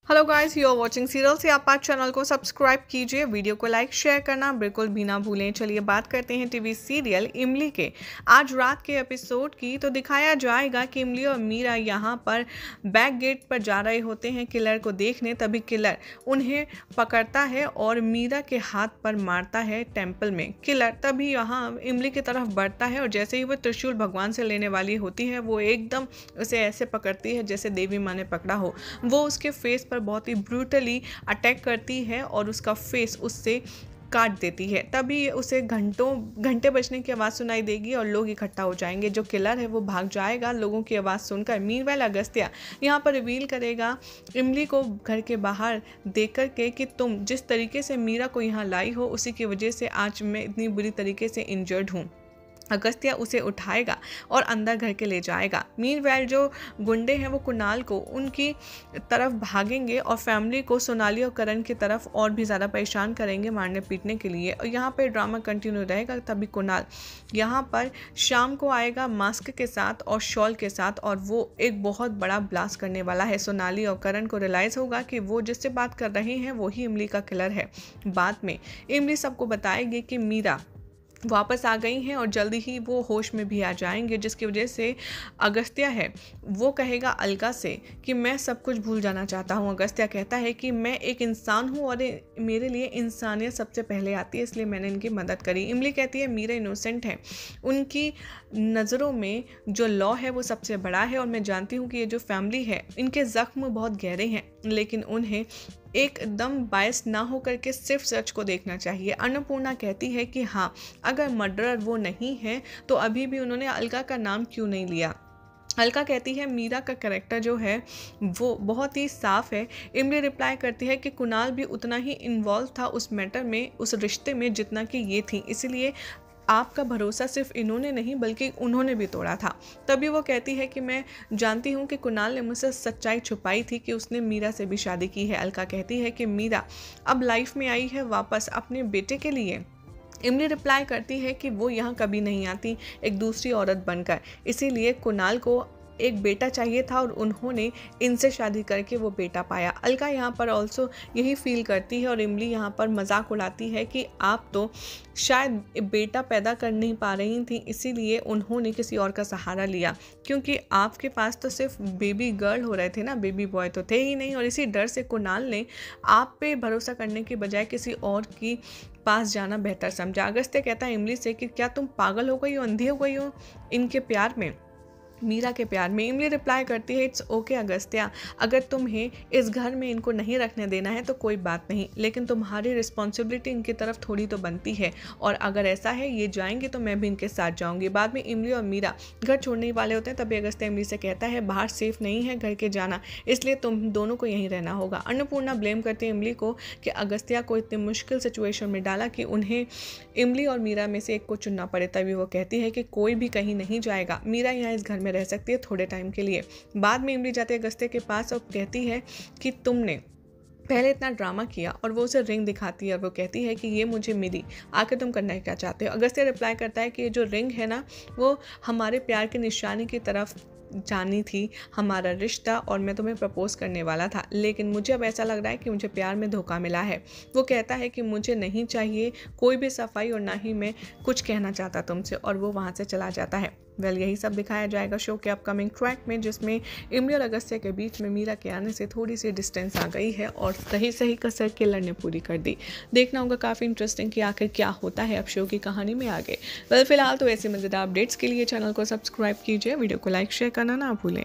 Hello guys, you are watching serial से आप channel को सब्सक्राइब कीजिए, वीडियो को लाइक शेयर करना बिल्कुल भी ना भूलें। चलिए बात करते हैं टीवी सीरियल इमली के आज रात के एपिसोड की। तो दिखाया जाएगा कि इमली और मीरा यहाँ पर बैक गेट पर जा रहे होते हैं किलर को देखने। तभी किलर उन्हें पकड़ता है और मीरा के हाथ पर मारता है टेम्पल में। किलर तभी यहाँ इमली की तरफ बढ़ता है और जैसे ही वो त्रिशूल भगवान से लेने वाली होती है, वो एकदम उसे ऐसे पकड़ती है जैसे देवी माँ ने पकड़ा हो। वो उसके फेस पर बहुत ही ब्रूटली अटैक करती है और उसका फेस उससे काट देती है। तभी उसे घंटे बजने की आवाज़ सुनाई देगी और लोग इकट्ठा हो जाएंगे। जो किलर है वो भाग जाएगा लोगों की आवाज़ सुनकर। मीनवाइल अगस्त्या यहाँ पर रिवील करेगा इमली को घर के बाहर देख कर के कि तुम जिस तरीके से मीरा को यहाँ लाई हो, उसी की वजह से आज मैं इतनी बुरी तरीके से इंजर्ड हूँ। अगस्त्या उसे उठाएगा और अंदर घर के ले जाएगा। मीनवाइल जो गुंडे हैं वो कुणाल को उनकी तरफ भागेंगे और फैमिली को सोनाली और करण की तरफ और भी ज़्यादा परेशान करेंगे मारने पीटने के लिए। और यहाँ पर ड्रामा कंटिन्यू रहेगा। तभी कुणाल यहाँ पर शाम को आएगा मास्क के साथ और शॉल के साथ और वो एक बहुत बड़ा ब्लास्ट करने वाला है। सोनाली और करण को रियलाइज़ होगा कि वो जिससे बात कर रहे हैं वही इमली का किलर है। बाद में इमली सबको बताएगी कि मीरा वापस आ गई हैं और जल्दी ही वो होश में भी आ जाएंगे, जिसकी वजह से अगस्त्या है वो कहेगा अलका से कि मैं सब कुछ भूल जाना चाहता हूँ। अगस्त्या कहता है कि मैं एक इंसान हूँ और मेरे लिए इंसानियत सबसे पहले आती है, इसलिए मैंने इनकी मदद करी। इमली कहती है मीरा इनोसेंट है, उनकी नज़रों में जो लॉ है वो सबसे बड़ा है और मैं जानती हूँ कि ये जो फैमिली है इनके ज़ख्म बहुत गहरे हैं, लेकिन उन्हें एकदम बायस ना हो करके सिर्फ सच को देखना चाहिए। अन्नपूर्णा कहती है कि हाँ, अगर मर्डरर वो नहीं है तो अभी भी उन्होंने अलका का नाम क्यों नहीं लिया। अलका कहती है मीरा का कैरेक्टर जो है वो बहुत ही साफ है। इमली रिप्लाई करती है कि कुणाल भी उतना ही इन्वॉल्व था उस मैटर में, उस रिश्ते में, जितना कि ये थी, इसलिए आपका भरोसा सिर्फ इन्होंने नहीं बल्कि उन्होंने भी तोड़ा था। तभी वो कहती है कि मैं जानती हूँ कि कुणाल ने मुझसे सच्चाई छुपाई थी कि उसने मीरा से भी शादी की है। अलका कहती है कि मीरा अब लाइफ में आई है वापस अपने बेटे के लिए। इमली रिप्लाई करती है कि वो यहाँ कभी नहीं आती एक दूसरी औरत बनकर, इसीलिए कुणाल को एक बेटा चाहिए था और उन्होंने इनसे शादी करके वो बेटा पाया। अलका यहाँ पर ऑल्सो यही फील करती है और इमली यहाँ पर मजाक उड़ाती है कि आप तो शायद बेटा पैदा कर नहीं पा रही थी, इसीलिए उन्होंने किसी और का सहारा लिया, क्योंकि आपके पास तो सिर्फ बेबी गर्ल हो रहे थे ना, बेबी बॉय तो थे ही नहीं। और इसी डर से कुणाल ने आप पे भरोसा करने की बजाय किसी और की पास जाना बेहतर समझा। अगस्त्य कहता है इमली से कि क्या तुम पागल हो गई हो, अंधी हो गई हो इनके प्यार में, मीरा के प्यार में। इमली रिप्लाई करती है इट्स ओके अगस्त्या, अगर तुम्हें इस घर में इनको नहीं रखने देना है तो कोई बात नहीं, लेकिन तुम्हारी रिस्पॉन्सिबिलिटी इनकी तरफ थोड़ी तो बनती है, और अगर ऐसा है ये जाएंगे तो मैं भी इनके साथ जाऊंगी। बाद में इमली और मीरा घर छोड़ने वाले होते हैं। तभी अगस्त्या इमली से कहता है बाहर सेफ नहीं है घर के जाना, इसलिए तुम दोनों को यहीं रहना होगा। अन्नपूर्णा ब्लेम करती है इमली को कि अगस्त्या को इतनी मुश्किल सिचुएशन में डाला कि उन्हें इमली और मीरा में से एक को चुनना पड़े। तभी वो कहती है कि कोई भी कहीं नहीं जाएगा, मीरा यहाँ इस घर में रह सकती है थोड़े टाइम के लिए। बाद में इमली जाती है अगस्त्य के पास और कहती है कि तुमने पहले इतना ड्रामा किया, और वो उसे रिंग दिखाती है और वो कहती है कि ये मुझे मिली, आखिर तुम करना क्या चाहते हो। अगस्त्य रिप्लाई करता है कि ये जो रिंग है ना वो हमारे प्यार की निशानी की तरफ जानी थी, हमारा रिश्ता, और मैं तुम्हें प्रपोज करने वाला था, लेकिन मुझे अब ऐसा लग रहा है कि मुझे प्यार में धोखा मिला है। वो कहता है कि मुझे नहीं चाहिए कोई भी सफाई और ना ही मैं कुछ कहना चाहता तुमसे, और वो वहाँ से चला जाता है। यही सब दिखाया जाएगा शो के अपकमिंग ट्रैक में, जिसमें इमली और अगस्त्य के बीच में मीरा के आने से थोड़ी सी डिस्टेंस आ गई है और सही कसर किलर ने पूरी कर दी। देखना होगा काफ़ी इंटरेस्टिंग कि आखिर क्या होता है अब शो की कहानी में आगे। फिलहाल तो ऐसे मज़ेदार अपडेट्स के लिए चैनल को सब्सक्राइब कीजिए, वीडियो को लाइक शेयर करना ना भूलें।